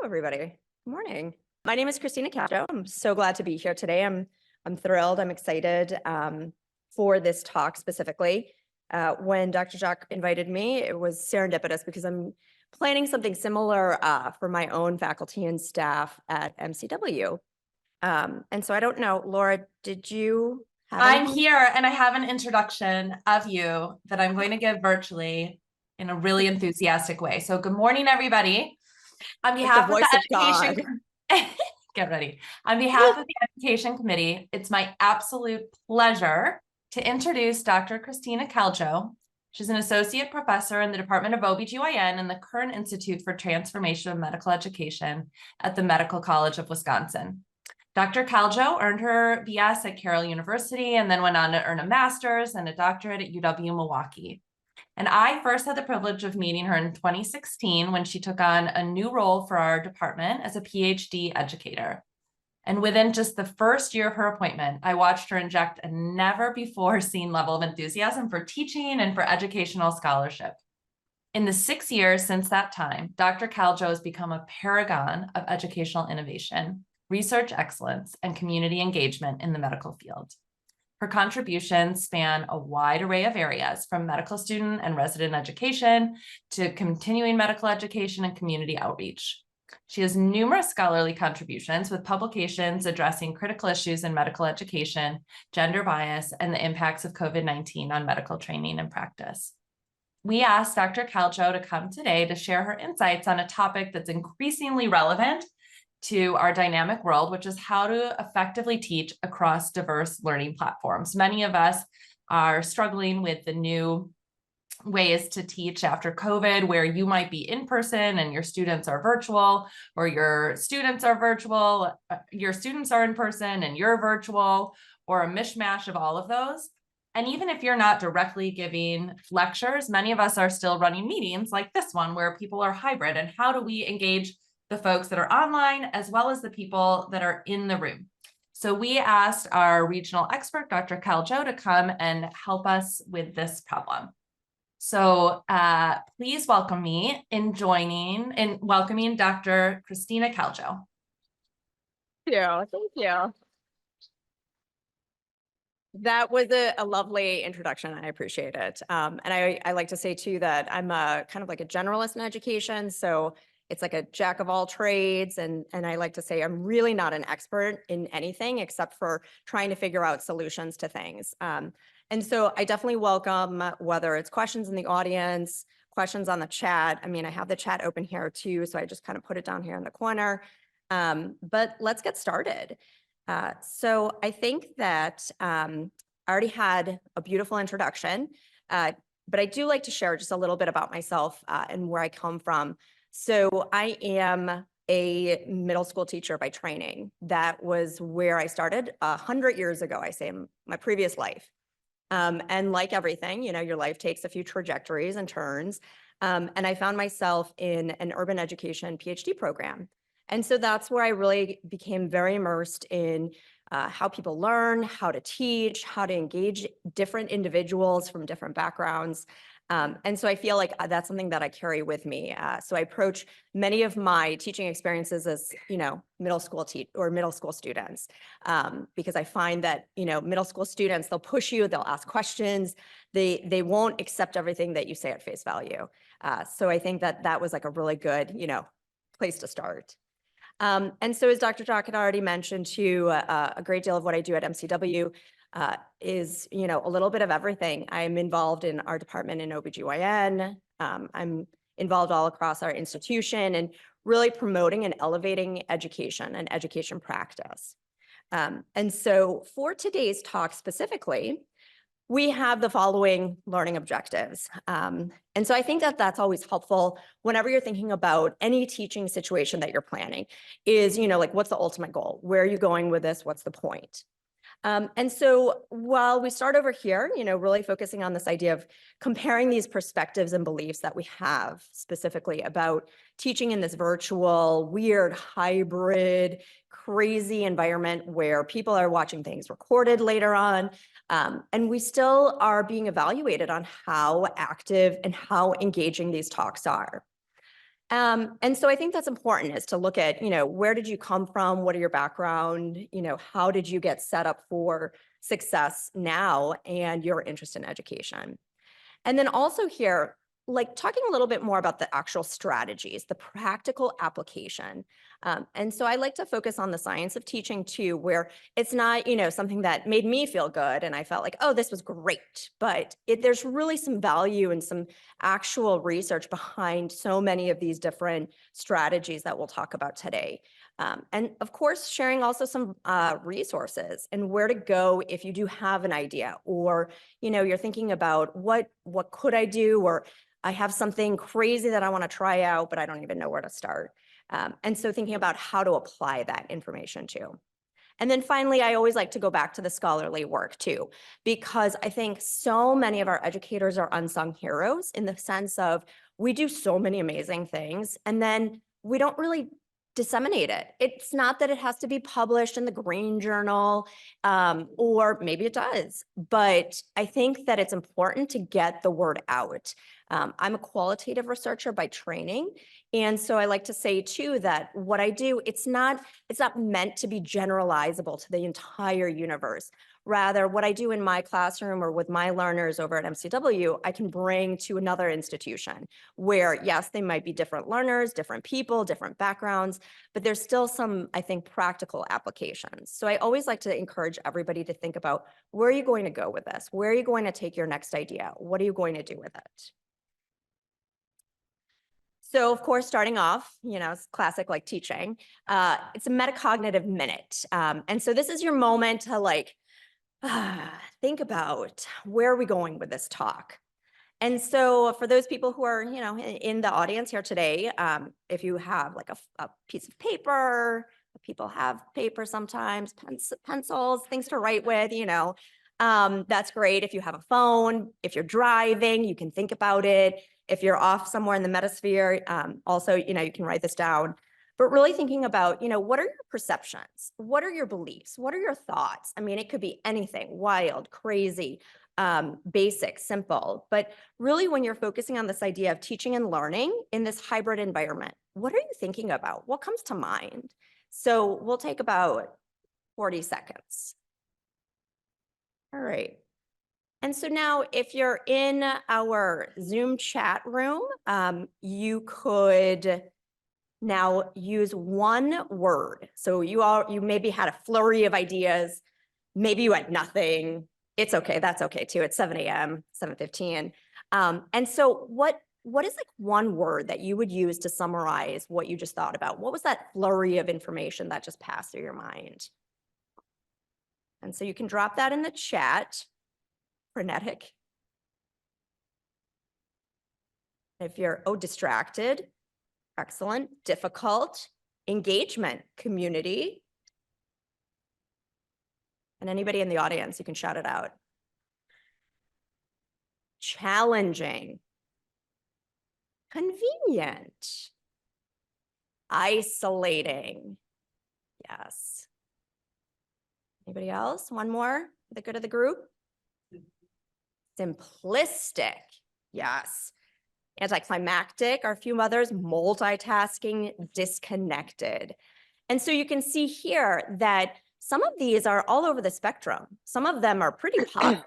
everybody. Good morning. My name is Kristina Kaljo. I'm so glad to be here today. I'm thrilled. I'm excited for this talk specifically. When Dr. Jacques invited me, it was serendipitous because I'm planning something similar for my own faculty and staff at MCW. And so I don't know, Laura, did you have I'm anything? here and I have an introduction of you that I'm going to give virtually in a really enthusiastic way. So good morning, everybody. On Like the behalf of voice the of God. get ready. On behalf of the Education Committee, it's my absolute pleasure to introduce Dr. Kristina Kaljo. She's an associate professor in the Department of OBGYN and the Kern Institute for Transformation of Medical Education at the Medical College of Wisconsin. Dr. Kaljo earned her BS at Carroll University and then went on to earn a master's and a doctorate at UW-Milwaukee. And I first had the privilege of meeting her in 2016 when she took on a new role for our department as a PhD educator. And within just the first year of her appointment, I watched her inject a never before seen level of enthusiasm for teaching and for educational scholarship. In the 6 years since that time, Dr. Kaljo has become a paragon of educational innovation, research excellence, and community engagement in the medical field. Her contributions span a wide array of areas, from medical student and resident education to continuing medical education and community outreach. She has numerous scholarly contributions with publications addressing critical issues in medical education, gender bias, and the impacts of COVID-19 on medical training and practice. We asked Dr. Kaljo to come today to share her insights on a topic that's increasingly relevant to our dynamic world, which is how to effectively teach across diverse learning platforms. Many of us are struggling with the new ways to teach after COVID, where you might be in person and your students are virtual, or your students are virtual, your students are in person and you're virtual, or a mishmash of all of those. And even if you're not directly giving lectures, many of us are still running meetings like this one, where people are hybrid. And how do we engage the folks that are online as well as the people that are in the room? So we asked our regional expert, Dr. Kaljo, to come and help us with this problem. So please welcome me in welcoming Dr. Kristina Kaljo. Thank you. That was a lovely introduction. I appreciate it. And I like to say too that I'm kind of like a generalist in education. So it's like a jack of all trades. And I like to say I'm really not an expert in anything except for trying to figure out solutions to things. And so I definitely welcome whether it's questions in the audience, questions on the chat. I mean, I have the chat open here too, so I just kind of put it down here in the corner. But let's get started. So I think that I already had a beautiful introduction, but I do like to share just a little bit about myself and where I come from. So I am a middle school teacher by training. That was where I started 100 years ago, I say, in my previous life. And like everything, your life takes a few trajectories and turns. And I found myself in an urban education PhD program. And so that's where I really became very immersed in how people learn, how to teach, how to engage different individuals from different backgrounds. And so I feel like that's something that I carry with me. So I approach many of my teaching experiences as, middle school students, because I find that, middle school students, they'll push you, they'll ask questions, they won't accept everything that you say at face value. So I think that was like a really good, place to start. And so as Dr. Jock had already mentioned too, a great deal of what I do at MCW is, a little bit of everything. I'm involved in our department in OBGYN. I'm involved all across our institution and really promoting and elevating education and education practice. And so for today's talk specifically, we have the following learning objectives. And so I think that that's always helpful whenever you're thinking about any teaching situation that you're planning is, like what's the ultimate goal? Where are you going with this? What's the point? And so while we start over here, really focusing on this idea of comparing these perspectives and beliefs that we have specifically about teaching in this virtual, weird, hybrid, crazy environment where people are watching things recorded later on, and we still are being evaluated on how active and how engaging these talks are. And so I think that's important, is to look at, where did you come from? What are your background? How did you get set up for success now and your interest in education? And then also here, like talking a little bit more about the actual strategies, the practical application. And so I like to focus on the science of teaching too, where it's not, something that made me feel good and I felt like, oh, this was great, but there's really some value and some actual research behind so many of these different strategies that we'll talk about today. And of course, sharing also some resources and where to go if you do have an idea, or you're thinking about what could I do, or I have something crazy that I want to try out, but I don't even know where to start. And so thinking about how to apply that information too. And then finally, I always like to go back to the scholarly work too, because I think so many of our educators are unsung heroes, in the sense of we do so many amazing things and then we don't really disseminate it. It's not that it has to be published in the Green Journal, or maybe it does, but I think that it's important to get the word out. I'm a qualitative researcher by training. And so I like to say too, that what I do, it's not meant to be generalizable to the entire universe. Rather, what I do in my classroom or with my learners over at MCW, I can bring to another institution where, yes, they might be different learners, different people, different backgrounds, but there's still some, I think, practical applications. So I always like to encourage everybody to think about, where are you going to go with this? Where are you going to take your next idea? What are you going to do with it? So of course, starting off, it's classic like teaching, it's a metacognitive minute. And so this is your moment to think about, where are we going with this talk? And so for those people who are, in the audience here today, if you have like a piece of paper, people have paper sometimes, pencils, things to write with, that's great. If you have a phone, if you're driving, you can think about it. If you're off somewhere in the metasphere, also, you can write this down. But really thinking about, what are your perceptions? What are your beliefs? What are your thoughts? I mean, it could be anything: wild, crazy, basic, simple. But really, when you're focusing on this idea of teaching and learning in this hybrid environment, what are you thinking about? What comes to mind? So we'll take about 40 seconds. All right. And so now if you're in our Zoom chat room, you could now use one word. So you maybe had a flurry of ideas. Maybe you had nothing. It's okay. That's okay too. It's 7 a.m., 7:15. And so what is like one word that you would use to summarize what you just thought about? What was that flurry of information that just passed through your mind? And so you can drop that in the chat. Frenetic. If you're, distracted, excellent. Difficult, engagement, community. And anybody in the audience, you can shout it out. Challenging, convenient, isolating. Yes. Anybody else? One more for the good of the group. Simplistic. Yes. Anticlimactic are a few others. Multitasking, disconnected. And so you can see here that some of these are all over the spectrum. Some of them are pretty positive.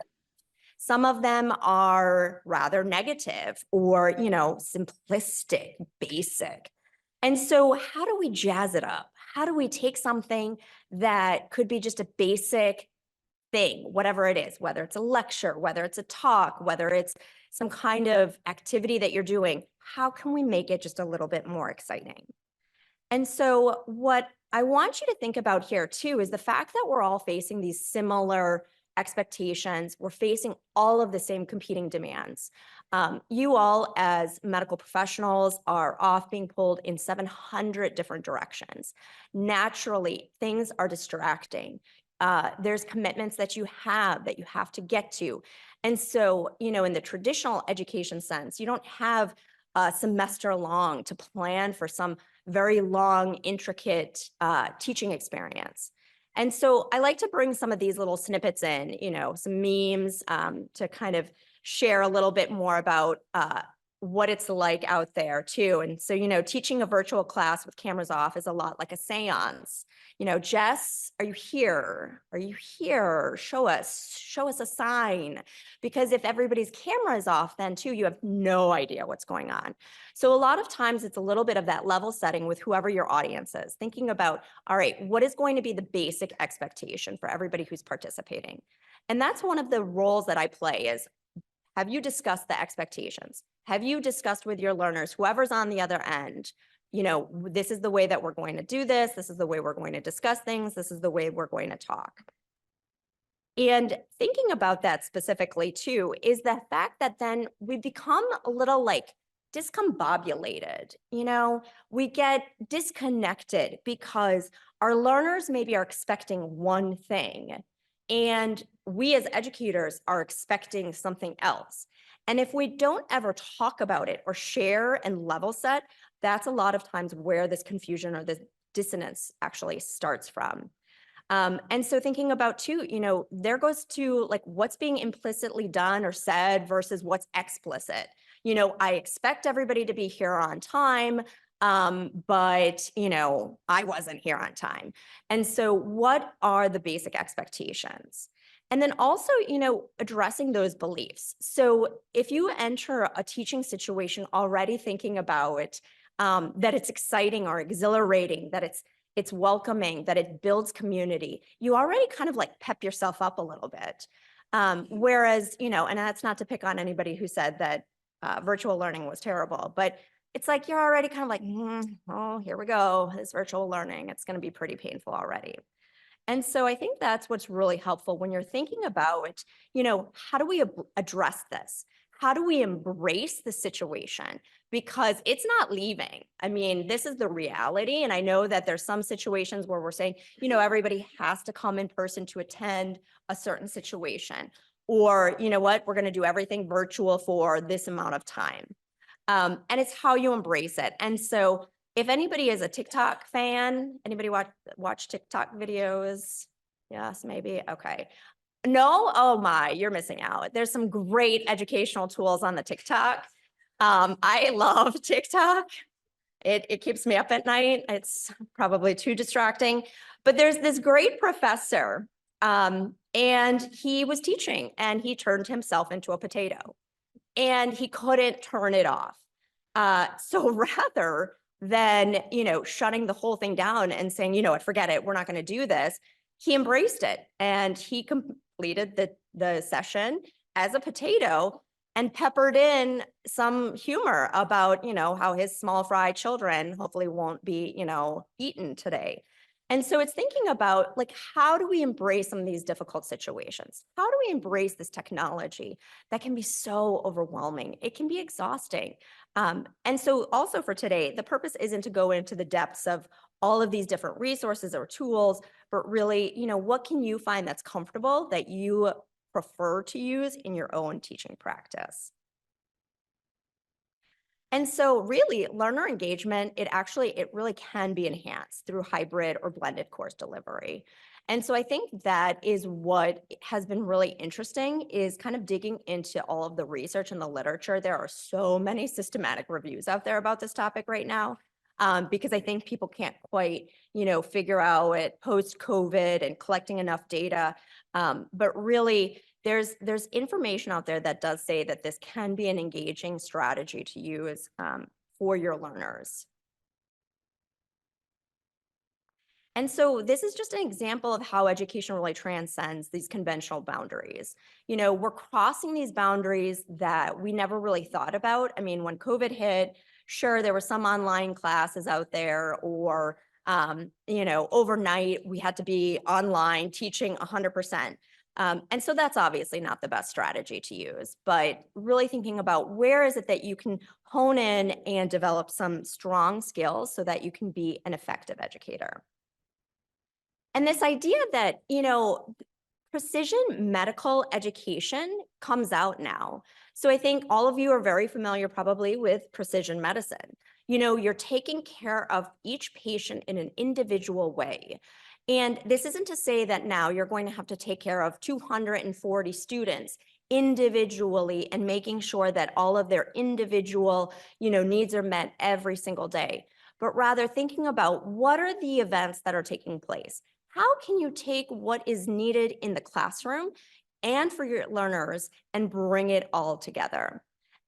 Some of them are rather negative or, simplistic, basic. And so how do we jazz it up? How do we take something that could be just a basic thing, whatever it is, whether it's a lecture, whether it's a talk, whether it's some kind of activity that you're doing, how can we make it just a little bit more exciting? And so what I want you to think about here too is the fact that we're all facing these similar expectations. We're facing all of the same competing demands. You all as medical professionals are off being pulled in 700 different directions. Naturally, things are distracting. There's commitments that you have to get to. And so, in the traditional education sense, you don't have a semester long to plan for some very long, intricate teaching experience. And so I like to bring some of these little snippets in, some memes to kind of share a little bit more about what it's like out there too. And so, you know, teaching a virtual class with cameras off is a lot like a seance. You know, Jess, are you here? Are you here? Show us a sign. Because if everybody's camera is off, then too, you have no idea what's going on. So a lot of times it's a little bit of that level setting with whoever your audience is, thinking about, all right, what is going to be the basic expectation for everybody who's participating? And that's one of the roles that I play is, have you discussed the expectations? Have you discussed with your learners, whoever's on the other end, you know, this is the way that we're going to do this. This is the way we're going to discuss things. This is the way we're going to talk. And thinking about that specifically too, is the fact that then we become a little like discombobulated, you know, we get disconnected because our learners maybe are expecting one thing and we as educators are expecting something else. And if we don't ever talk about it or share and level set, that's a lot of times where this confusion or this dissonance actually starts from. And so thinking about too, you know, there goes to like what's being implicitly done or said versus what's explicit. You know, I expect everybody to be here on time, but, you know, I wasn't here on time. And so what are the basic expectations? And then also, you know, addressing those beliefs. So if you enter a teaching situation already thinking about that it's exciting or exhilarating, that it's welcoming, that it builds community, you already kind of like pep yourself up a little bit. Whereas, you know, and that's not to pick on anybody who said that virtual learning was terrible, but it's like you're already kind of like, oh, here we go, this virtual learning, it's going to be pretty painful already. And so I think that's what's really helpful when you're thinking about, you know, how do we address this? How do we embrace the situation? Because it's not leaving. I mean, this is the reality. And I know that there's some situations where we're saying, you know, everybody has to come in person to attend a certain situation. Or, you know what, we're going to do everything virtual for this amount of time. And it's how you embrace it. And so if anybody is a TikTok fan, anybody watch TikTok videos? Yes, maybe. Okay. No? Oh my, you're missing out. There's some great educational tools on the TikTok. I love TikTok. It keeps me up at night. It's probably too distracting, but there's this great professor, and he was teaching and he turned himself into a potato and he couldn't turn it off. So rather than, you know, shutting the whole thing down and saying, you know what, forget it, we're not going to do this, he embraced it and he completed the session as a potato and peppered in some humor about, you know, how his small fry children hopefully won't be, you know, eaten today. And so it's thinking about like, how do we embrace some of these difficult situations? How do we embrace this technology that can be so overwhelming? It can be exhausting. And so also for today, the purpose isn't to go into the depths of all of these different resources or tools, but really, you know, what can you find that's comfortable that you prefer to use in your own teaching practice? And so really learner engagement, it really can be enhanced through hybrid or blended course delivery. And so I think that is what has been really interesting is kind of digging into all of the research and the literature. There are so many systematic reviews out there about this topic right now. Because I think people can't quite, you know, figure out it post-COVID and collecting enough data. But really, there's information out there that does say that this can be an engaging strategy to use for your learners. And so this is just an example of how education really transcends these conventional boundaries. You know, we're crossing these boundaries that we never really thought about. I mean, when COVID hit, sure, there were some online classes out there or, you know, overnight we had to be online teaching 100%. And so that's obviously not the best strategy to use, but really thinking about where is it that you can hone in and develop some strong skills so that you can be an effective educator. And this idea that, you know, precision medical education comes out now. So I think all of you are very familiar probably with precision medicine. You know, you're taking care of each patient in an individual way. And this isn't to say that now you're going to have to take care of 240 students individually and making sure that all of their individual, needs are met every single day, but rather thinking about what are the events that are taking place? How can you take what is needed in the classroom and for your learners and bring it all together?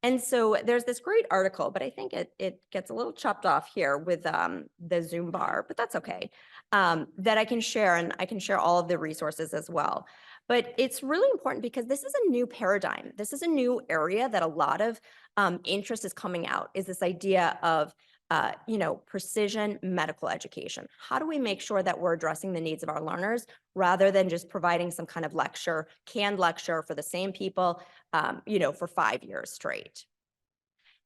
And so there's this great article, but I think it gets a little chopped off here with the Zoom bar, but that's okay, that I can share, and I can share all of the resources as well. But it's really important because this is a new paradigm. This is a new area that a lot of interest is coming out, is this idea of precision medical education. How do we make sure that we're addressing the needs of our learners rather than just providing some kind of canned lecture for the same people, for 5 years straight?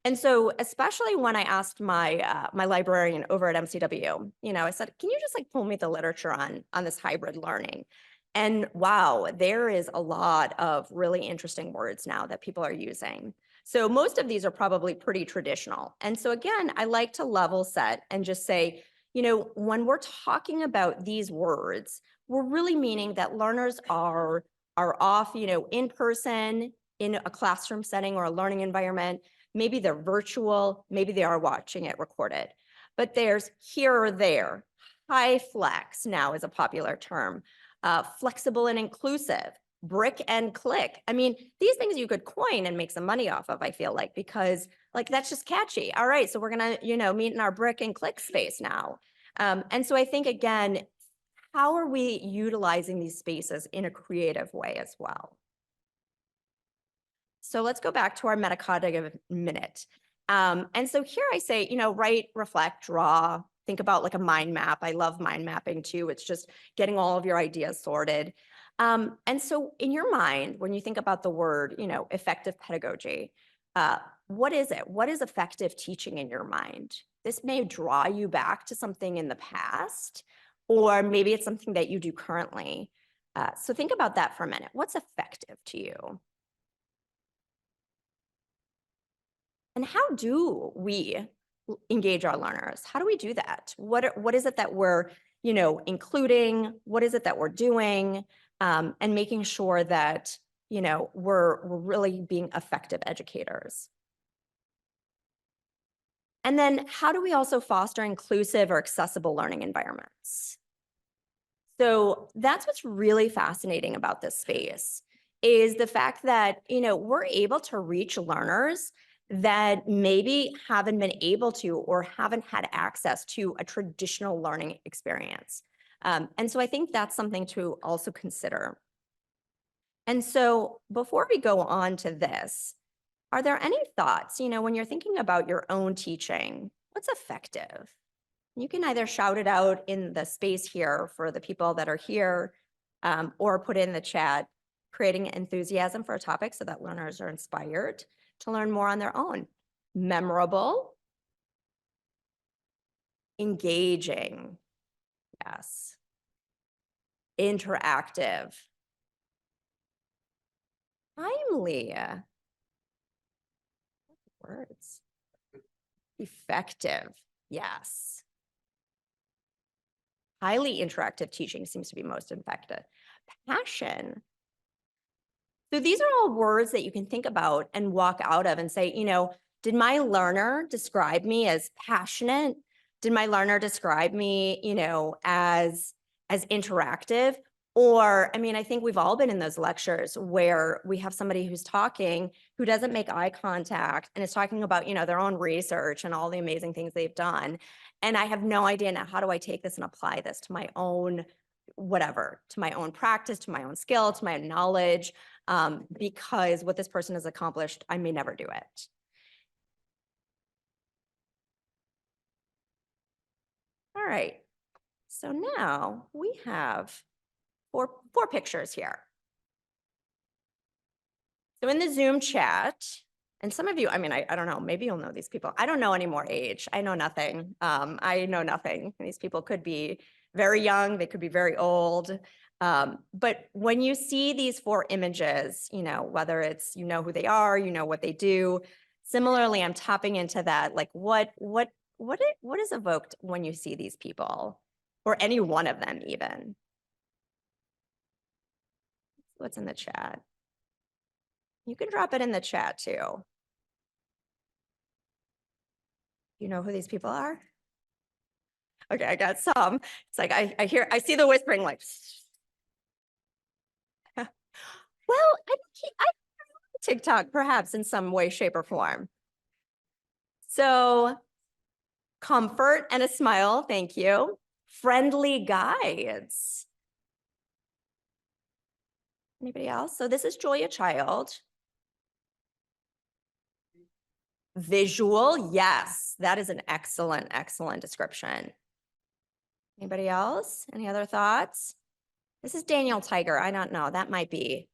And so, especially when I asked my librarian over at MCW, I said, "Can you just pull me the literature on this hybrid learning?" And wow, there is a lot of really interesting words now that people are using. So most of these are probably pretty traditional. And so again, I like to level set and just say, when we're talking about these words, we're really meaning that learners are off, in person in a classroom setting or a learning environment. Maybe they're virtual, maybe they are watching it recorded, but there's here or there. High flex now is a popular term. Flexible and inclusive, brick and click. I mean, these things you could coin and make some money off of, I feel like, because that's just catchy. All right, so we're gonna, meet in our brick and click space now. And so I think, again, how are we utilizing these spaces in a creative way as well? So let's go back to our metacognitive minute. And so here I say, write, reflect, draw, think about like a mind map. I love mind mapping too. It's just getting all of your ideas sorted. And so in your mind, when you think about the word, effective pedagogy, what is it? What is effective teaching in your mind? This may draw you back to something in the past, or maybe it's something that you do currently. So think about that for a minute. What's effective to you? And how do we engage our learners? How do we do that? What is it that we're, including? What is it that we're doing? And making sure that, we're really being effective educators. And then how do we also foster inclusive or accessible learning environments? So that's what's really fascinating about this space, is the fact that, we're able to reach learners that maybe haven't been able to or haven't had access to a traditional learning experience. And so I think that's something to also consider. And so before we go on to this, are there any thoughts, when you're thinking about your own teaching, what's effective? You can either shout it out in the space here for the people that are here, or put in the chat, creating enthusiasm for a topic so that learners are inspired to learn more on their own. Memorable, engaging, yes, interactive, timely, words, effective, yes. Highly interactive teaching seems to be most effective. Passion. So these are all words that you can think about and walk out of and say, did my learner describe me as passionate? Did my learner describe me, as interactive? Or, I think we've all been in those lectures where we have somebody who's talking who doesn't make eye contact and is talking about, their own research and all the amazing things they've done. And I have no idea now, how do I take this and apply this to my own whatever, to my own practice, to my own skill, to my own knowledge, because what this person has accomplished, I may never do it. All right, so now we have four pictures here. So in the Zoom chat, and some of you, I don't know, maybe you'll know these people. I don't know any more age. I know nothing. I know nothing. These people could be very young. They could be very old. But when you see these four images, whether it's, who they are, what they do, similarly, I'm tapping into that. Like what is evoked when you see these people, or any one of them even? What's in the chat? You can drop it in the chat too. You know who these people are? Okay, I got some. It's like I see the whispering like. Well, I TikTok perhaps in some way, shape, or form. So comfort and a smile, thank you. Friendly guides. Anybody else? So this is Julia Child. Visual, yes, that is an excellent, excellent description. Anybody else? Any other thoughts? This is Daniel Tiger. I don't know. That might be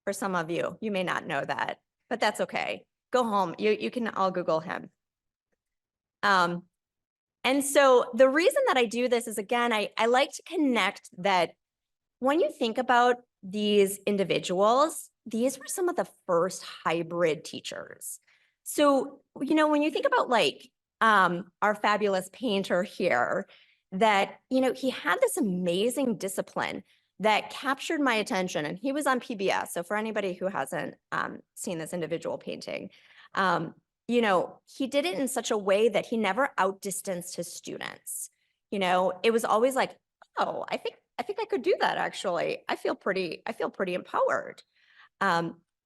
for some of you. You may not know that, but that's okay. Go home. You can all Google him. And so the reason that I do this is, again, I like to connect that when you think about these individuals, these were some of the first hybrid teachers. So, when you think about like our fabulous painter here, that, he had this amazing discipline that captured my attention, and he was on PBS. So for anybody who hasn't seen this individual painting, he did it in such a way that he never outdistanced his students. It was always like, oh, I think I could do that actually. I feel pretty empowered.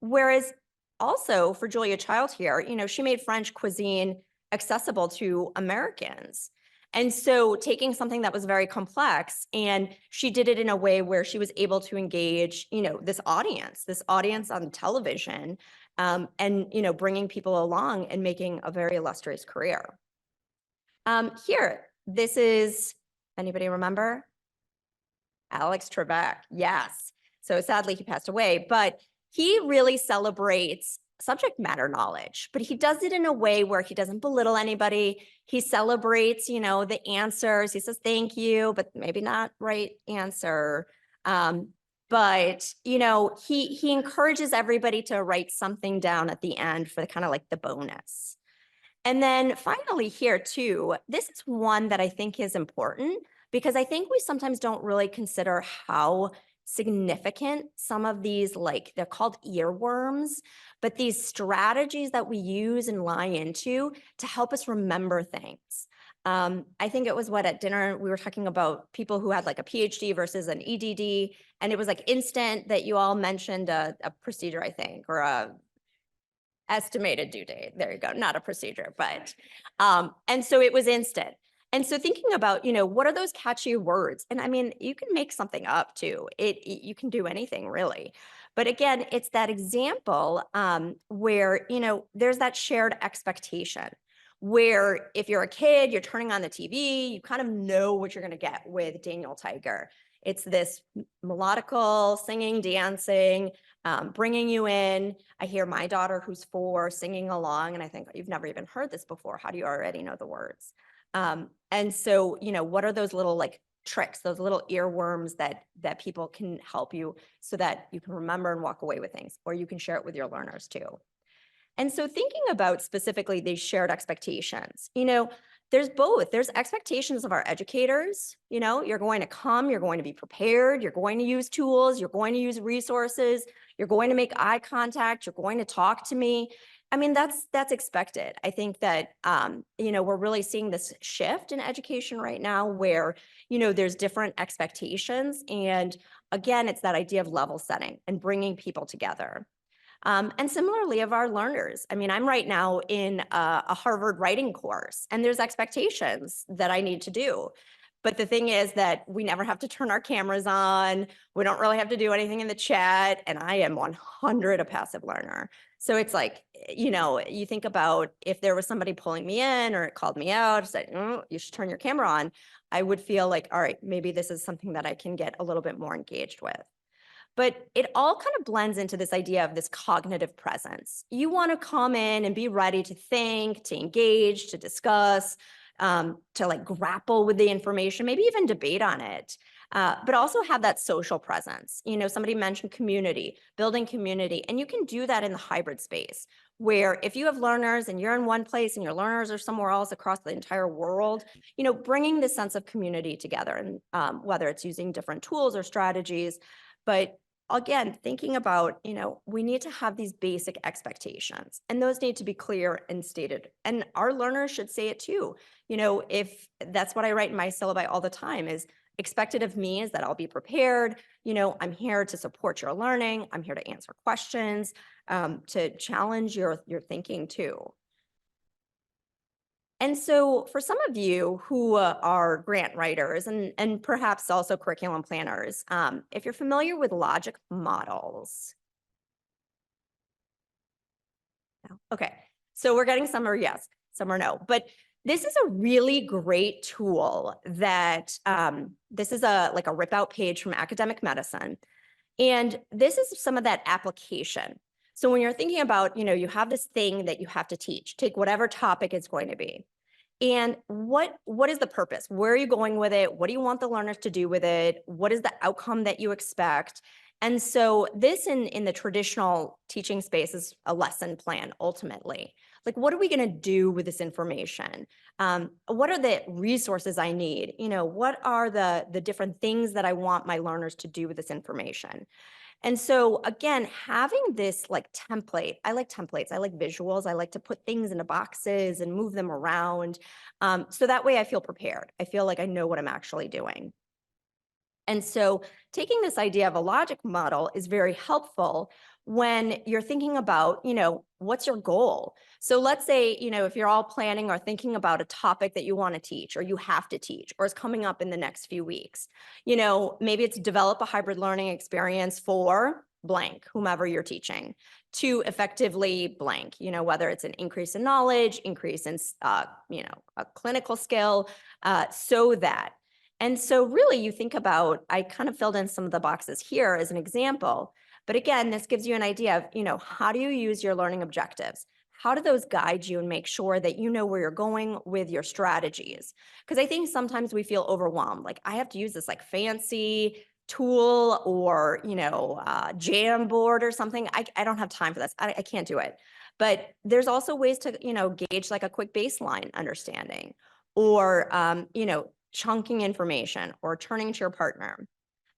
Whereas also for Julia Child here, she made French cuisine accessible to Americans. And so taking something that was very complex, and she did it in a way where she was able to engage, this audience on television, and, bringing people along and making a very illustrious career. Here, this is, anybody remember? Alex Trebek, yes. So sadly, he passed away, but he really celebrates subject matter knowledge, but he does it in a way where he doesn't belittle anybody. He celebrates, the answers. He says, thank you, but maybe not right answer. But, he encourages everybody to write something down at the end for kind of like the bonus. And then finally here too, this is one that I think is important because I think we sometimes don't really consider how significant some of these, like they're called earworms, but these strategies that we use and lie into to help us remember things. I think it was at dinner, we were talking about people who had like a PhD versus an EDD, and it was like instant that you all mentioned a procedure, I think, or a estimated due date. There you go. Not a procedure, but, and so it was instant. And so thinking about, what are those catchy words? And I mean, you can make something up too. You can do anything really. But again, it's that example where, there's that shared expectation where if you're a kid, you're turning on the TV, you kind of know what you're going to get with Daniel Tiger. It's this melodical singing, dancing, bringing you in. I hear my daughter who's 4 singing along, and I think you've never even heard this before. How do you already know the words? And so, what are those little like tricks, those little earworms that people can help you so that you can remember and walk away with things, or you can share it with your learners too. And so thinking about specifically these shared expectations, there's both. There's expectations of our educators. You're going to come, you're going to be prepared, you're going to use tools, you're going to use resources, you're going to make eye contact, you're going to talk to me. I mean, that's expected. I think that, we're really seeing this shift in education right now where, there's different expectations. And again, it's that idea of level setting and bringing people together. And similarly of our learners. I mean, I'm right now in a Harvard writing course, and there's expectations that I need to do. But the thing is that we never have to turn our cameras on. We don't really have to do anything in the chat. And I am 100 a passive learner. So it's like, you think about if there was somebody pulling me in or it called me out, said, you should turn your camera on. I would feel like, all right, maybe this is something that I can get a little bit more engaged with. But it all kind of blends into this idea of this cognitive presence. You want to come in and be ready to think, to engage, to discuss, to like grapple with the information, maybe even debate on it, but also have that social presence. Somebody mentioned community, building community, and you can do that in the hybrid space where if you have learners and you're in one place and your learners are somewhere else across the entire world, bringing this sense of community together, and whether it's using different tools or strategies, but again, thinking about, we need to have these basic expectations, and those need to be clear and stated. And our learners should say it too. If that's what I write in my syllabi all the time is expected of me is that I'll be prepared. I'm here to support your learning. I'm here to answer questions, to challenge your thinking too. And so for some of you who are grant writers and perhaps also curriculum planners, if you're familiar with logic models. No? Okay, so we're getting some are yes, some are no. But this is a really great tool that this is like a rip out page from academic medicine. And this is some of that application. So when you're thinking about, you have this thing that you have to teach, take whatever topic it's going to be. And what is the purpose? Where are you going with it? What do you want the learners to do with it? What is the outcome that you expect? And so this in the traditional teaching space is a lesson plan ultimately. Like, what are we going to do with this information? What are the resources I need? What are the different things that I want my learners to do with this information? And so again, having this like template, I like templates, I like visuals, I like to put things into boxes and move them around. So that way I feel prepared. I feel like I know what I'm actually doing. And so taking this idea of a logic model is very helpful when you're thinking about, what's your goal? So let's say, if you're all planning or thinking about a topic that you want to teach or you have to teach or is coming up in the next few weeks, maybe it's develop a hybrid learning experience for blank, whomever you're teaching, to effectively blank, whether it's an increase in knowledge, increase in, a clinical skill, so that. And so really you think about, I kind of filled in some of the boxes here as an example, but again, this gives you an idea of, how do you use your learning objectives? How do those guide you and make sure that you know where you're going with your strategies? Because I think sometimes we feel overwhelmed. Like I have to use this like fancy tool or, Jamboard or something. I don't have time for this. I can't do it. But there's also ways to, gauge like a quick baseline understanding or, chunking information or turning to your partner.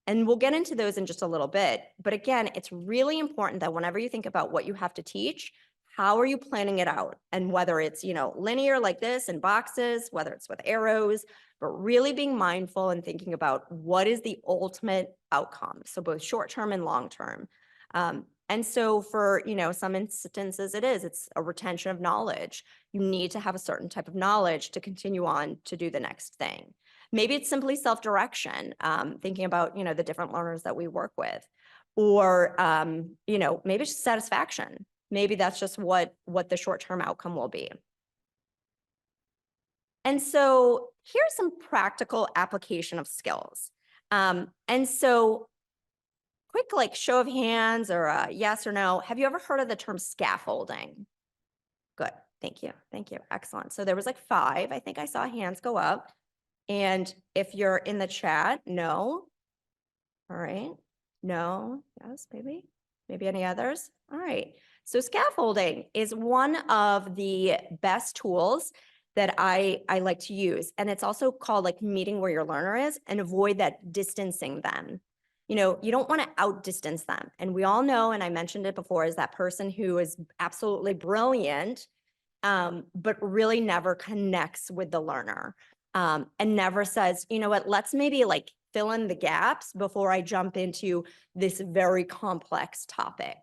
And we'll get into those in just a little bit. But again, it's really important that whenever you think about what you have to teach, how are you planning it out? And whether it's, linear like this in boxes, whether it's with arrows, but really being mindful and thinking about what is the ultimate outcome. So both short-term and long-term. And so for, some instances it's a retention of knowledge. You need to have a certain type of knowledge to continue on to do the next thing. Maybe it's simply self-direction, thinking about, the different learners that we work with, or, maybe it's just satisfaction. Maybe that's just what the short-term outcome will be. And so here's some practical application of skills. And so quick, like show of hands or a yes or no. Have you ever heard of the term scaffolding? Good. Thank you. Thank you. Excellent. So there was like 5. I think I saw hands go up. And if you're in the chat, no. All right. No. Yes, maybe. Maybe any others? All right. So scaffolding is one of the best tools that I like to use. And it's also called like meeting where your learner is and avoid that distancing them. You don't want to outdistance them. And we all know, and I mentioned it before, is that person who is absolutely brilliant, but really never connects with the learner. And never says, you know what, let's maybe like fill in the gaps before I jump into this very complex topic.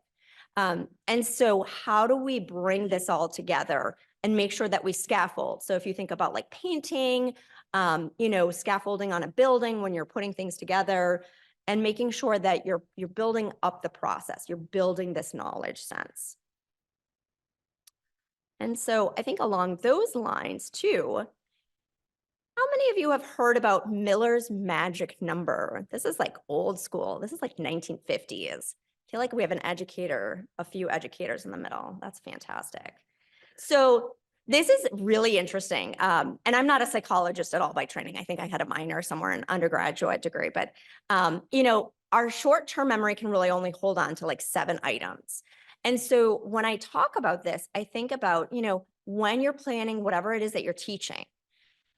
And so how do we bring this all together and make sure that we scaffold? So if you think about like painting, scaffolding on a building when you're putting things together and making sure that you're building up the process, you're building this knowledge sense. And so I think along those lines too, how many of you have heard about Miller's magic number? This is like old school. This is like 1950s. I feel like we have a few educators in the middle. That's fantastic. So this is really interesting. And I'm not a psychologist at all by training. I think I had a minor somewhere in undergraduate degree, but our short-term memory can really only hold on to like 7 items. And so when I talk about this, I think about, when you're planning whatever it is that you're teaching,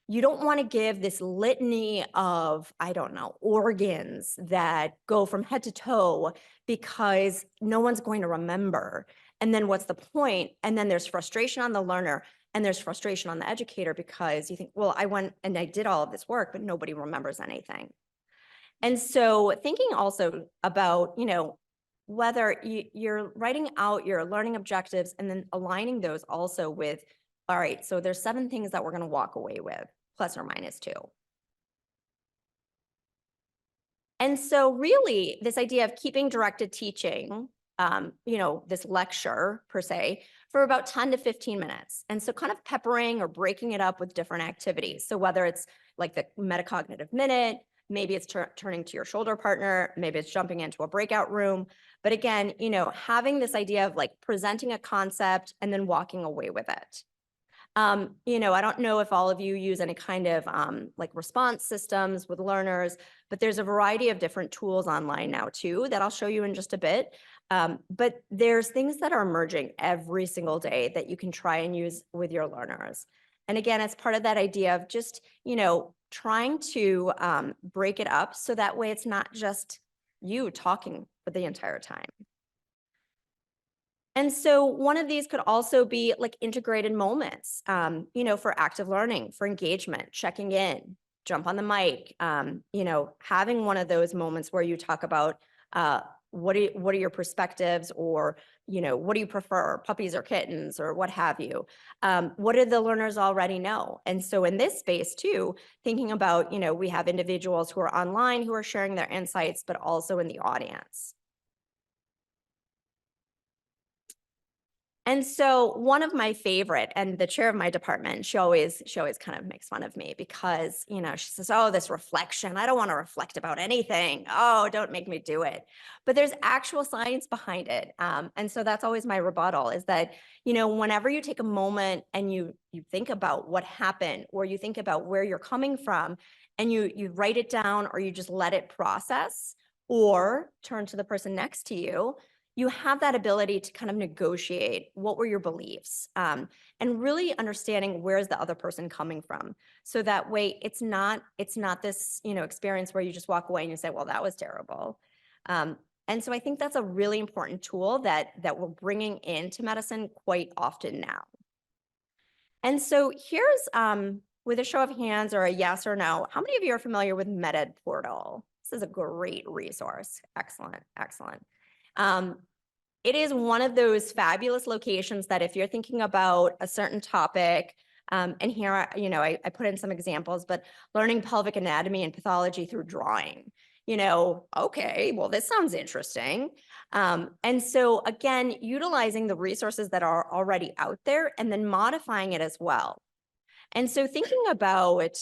you don't want to give this litany of, I don't know, organs that go from head to toe because no one's going to remember. And then what's the point? And then there's frustration on the learner and there's frustration on the educator because you think, well, I went and I did all of this work, but nobody remembers anything. And so thinking also about, whether you're writing out your learning objectives and then aligning those also with, all right, so there's 7 things that we're going to walk away with, plus or minus 2. And so really this idea of keeping directed teaching, this lecture per se, for about 10 to 15 minutes. And so kind of peppering or breaking it up with different activities. So whether it's like the metacognitive minute, maybe it's turning to your shoulder partner, maybe it's jumping into a breakout room. But again, having this idea of like presenting a concept and then walking away with it. I don't know if all of you use any kind of like response systems with learners, but there's a variety of different tools online now too that I'll show you in just a bit. But there's things that are emerging every single day that you can try and use with your learners. And again, it's part of that idea of just, trying to break it up so that way it's not just you talking for the entire time. And so one of these could also be like integrated moments, for active learning, for engagement, checking in, jump on the mic, having one of those moments where you talk about what are your perspectives, or, what do you prefer, puppies or kittens or what have you? What do the learners already know? And so in this space too, thinking about, we have individuals who are online who are sharing their insights, but also in the audience. And so one of my favorite, and the chair of my department, she always kind of makes fun of me because, she says, oh, this reflection, I don't want to reflect about anything. Oh, don't make me do it. But there's actual science behind it. And so that's always my rebuttal is that, whenever you take a moment and you think about what happened, or you think about where you're coming from and you write it down, or you just let it process, or turn to the person next to you, you have that ability to kind of negotiate what were your beliefs, and really understanding where's the other person coming from. So that way it's not this, experience where you just walk away and you say, well, that was terrible. And so I think that's a really important tool that we're bringing into medicine quite often now. And so here's, with a show of hands or a yes or no, how many of you are familiar with MedEd Portal? This is a great resource. Excellent, excellent. It is one of those fabulous locations that if you're thinking about a certain topic, and here, I put in some examples, but learning pelvic anatomy and pathology through drawing, okay, well, this sounds interesting. And so again, utilizing the resources that are already out there and then modifying it as well. And so thinking about,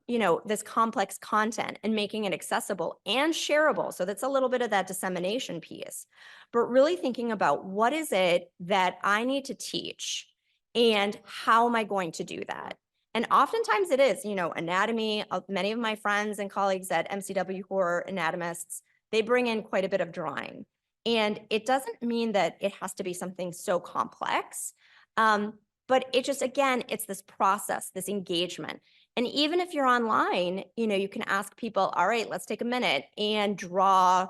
this complex content and making it accessible and shareable. So that's a little bit of that dissemination piece, but really thinking about what is it that I need to teach and how am I going to do that? And oftentimes it is, anatomy. Many of my friends and colleagues at MCW who are anatomists, they bring in quite a bit of drawing. And it doesn't mean that it has to be something so complex. But it just, again, it's this process, this engagement. And even if you're online, you can ask people, all right, let's take a minute and draw,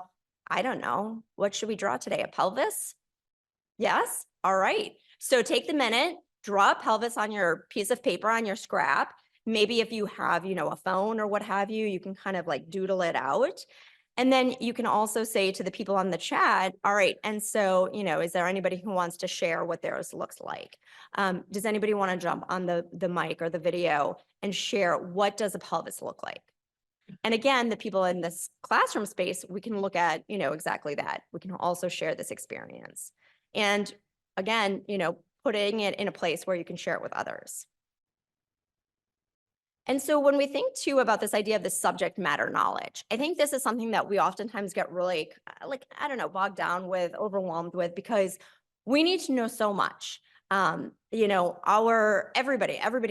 I don't know, what should we draw today? A pelvis? Yes? All right. So take the minute, draw a pelvis on your piece of paper, on your scrap. Maybe if you have, a phone or what have you, you can kind of like doodle it out. And then you can also say to the people on the chat, all right, and so, is there anybody who wants to share what theirs looks like? Does anybody want to jump on the mic or the video and share what does a pelvis look like? And again, the people in this classroom space, we can look at, exactly that. We can also share this experience. And again, putting it in a place where you can share it with others. And so when we think too about this idea of the subject matter knowledge, I think this is something that we oftentimes get really bogged down with, overwhelmed with, because we need to know so much. Everybody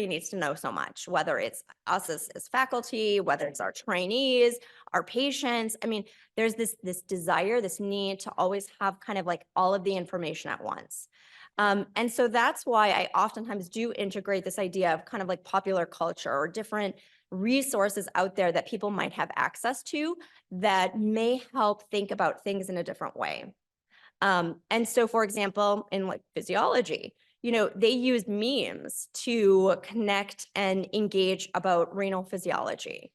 needs to know so much, whether it's us as faculty, whether it's our trainees, our patients. I mean, there's this desire, this need to always have kind of like all of the information at once. And so that's why I oftentimes do integrate this idea of kind of like popular culture or different resources out there that people might have access to that may help think about things in a different way. And so, for example, in like physiology, they use memes to connect and engage about renal physiology.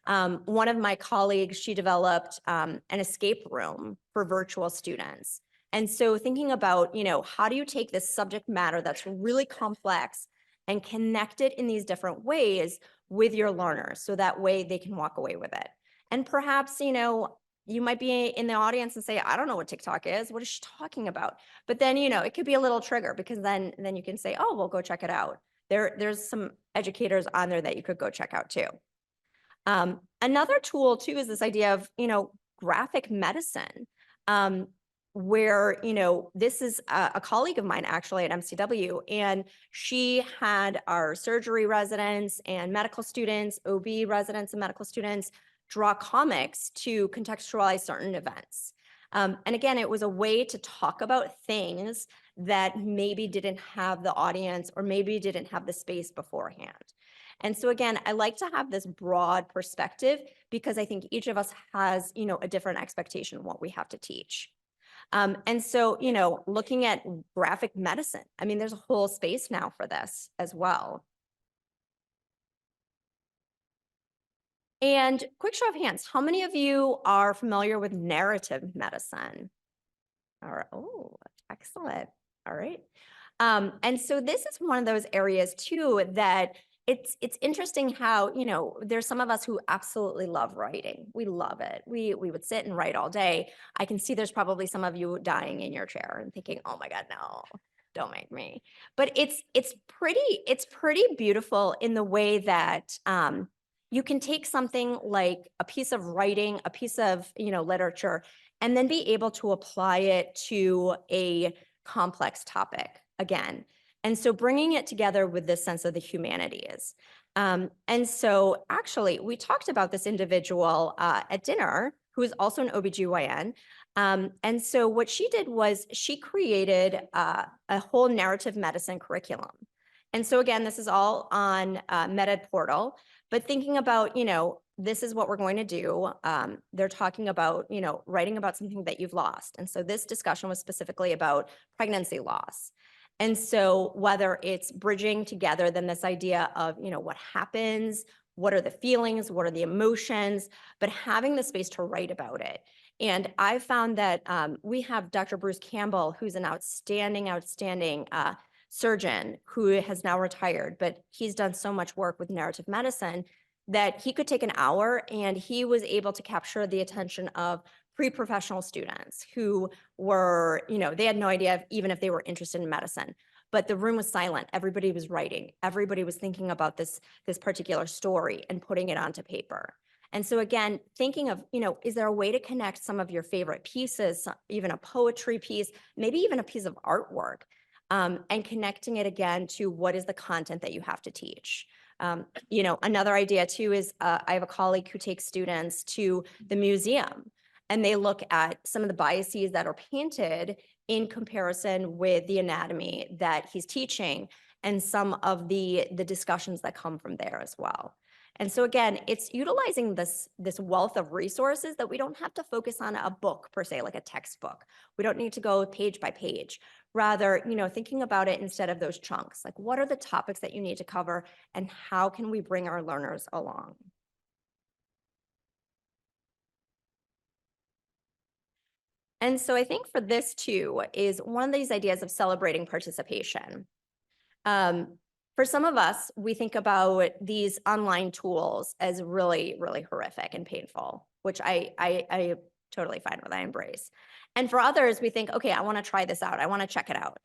One of my colleagues, she developed an escape room for virtual students. And so thinking about, how do you take this subject matter that's really complex and connect it in these different ways with your learners so that way they can walk away with it. And perhaps, you might be in the audience and say, I don't know what TikTok is. What is she talking about? But then, it could be a little trigger because then you can say, oh, well, go check it out. There's some educators on there that you could go check out too. Another tool too is this idea of, graphic medicine, where, this is a colleague of mine actually at MCW, and she had our surgery residents and medical students, OB residents and medical students draw comics to contextualize certain events. And again, it was a way to talk about things that maybe didn't have the audience or maybe didn't have the space beforehand. And so again, I like to have this broad perspective because I think each of us has, a different expectation of what we have to teach. And so, looking at graphic medicine, I mean, there's a whole space now for this as well. And quick show of hands, how many of you are familiar with narrative medicine? All right. Oh, excellent. All right. And so this is one of those areas too that it's interesting how, there's some of us who absolutely love writing. We love it. We would sit and write all day. I can see there's probably some of you dying in your chair and thinking, oh my God, no, don't make me. But it's pretty beautiful in the way that you can take something like a piece of writing, a piece of, literature, and then be able to apply it to a complex topic again. And so bringing it together with this sense of the humanities. And so actually, we talked about this individual at dinner who is also an OBGYN. And so what she did was she created a whole narrative medicine curriculum. And so again, this is all on MedEd portal, but thinking about, this is what we're going to do. They're talking about, writing about something that you've lost. And so this discussion was specifically about pregnancy loss. And so whether it's bridging together then this idea of, what happens, what are the feelings, what are the emotions, but having the space to write about it. And I found that we have Dr. Bruce Campbell, who's an outstanding surgeon who has now retired, but he's done so much work with narrative medicine that he could take an hour and he was able to capture the attention of pre-professional students who were, they had no idea even if they were interested in medicine, but the room was silent. Everybody was writing. Everybody was thinking about this particular story and putting it onto paper. And so again, thinking of, is there a way to connect some of your favorite pieces, even a poetry piece, maybe even a piece of artwork, and connecting it again to what is the content that you have to teach. Another idea too is I have a colleague who takes students to the museum and they look at some of the biases that are painted in comparison with the anatomy that he's teaching and some of the discussions that come from there as well. And so again, it's utilizing this wealth of resources that we don't have to focus on a book per se, like a textbook. We don't need to go page by page. Rather, thinking about it instead of those chunks, like what are the topics that you need to cover and how can we bring our learners along? And so I think for this too is one of these ideas of celebrating participation. For some of us, we think about these online tools as really, really horrific and painful, which I totally fine with, I embrace. And for others, we think, okay, I want to try this out. I want to check it out.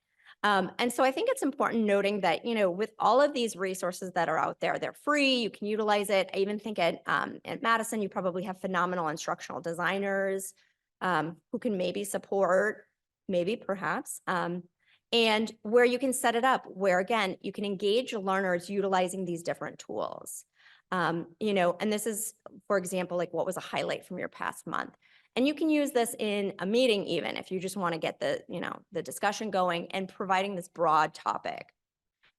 And so I think it's important noting that, with all of these resources that are out there, they're free, you can utilize it. I even think at Madison, you probably have phenomenal instructional designers who can maybe support, maybe perhaps, and where you can set it up, where again, you can engage learners utilizing these different tools. You know, and this is, for example, like what was a highlight from your past month? And you can use this in a meeting, even if you just want to get the, you know, the discussion going and providing this broad topic.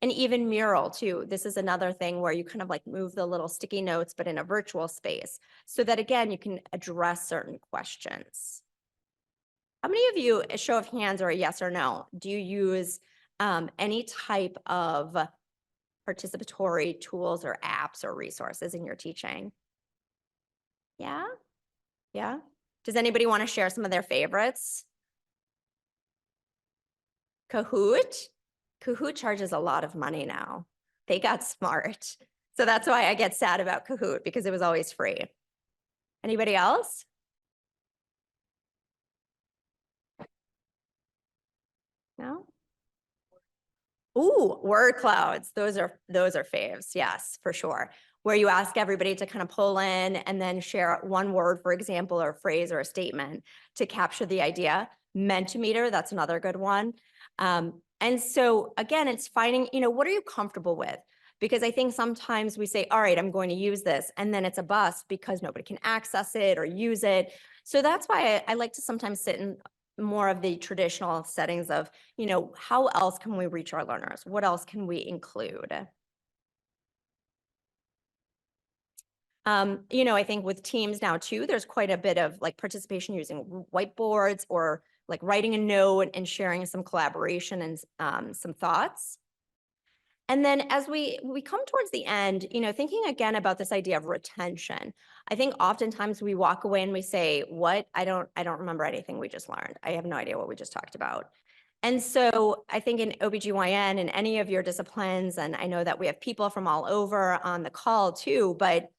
And even mural too. This is another thing where you kind of like move the little sticky notes, but in a virtual space, so that again, you can address certain questions. How many of you, a show of hands or a yes or no, do you use any type of participatory tools or apps or resources in your teaching? Yeah? Yeah? Does anybody want to share some of their favorites? Kahoot? Kahoot charges a lot of money now. They got smart. So that's why I get sad about Kahoot, because it was always free. Anybody else? No? Ooh, word clouds. Those are faves. Yes, for sure. Where you ask everybody to kind of pull in and then share one word, for example, or a phrase or a statement to capture the idea. Mentimeter, that's another good one. And so again, it's finding, you know, what are you comfortable with? Because I think sometimes we say, all right, I'm going to use this, and then it's a bust because nobody can access it or use it. So that's why I like to sometimes sit in more of the traditional settings of, you know, how else can we reach our learners? What else can we include? You know, I think with teams now too, there's quite a bit of like participation using whiteboards or like writing a note and sharing some collaboration and some thoughts. And then as we come towards the end, you know, thinking again about this idea of retention, I think oftentimes we walk away and we say, what? I don't remember anything we just learned. I have no idea what we just talked about. And so I think in OBGYN and any of your disciplines, and I know that we have people from all over on the call too, but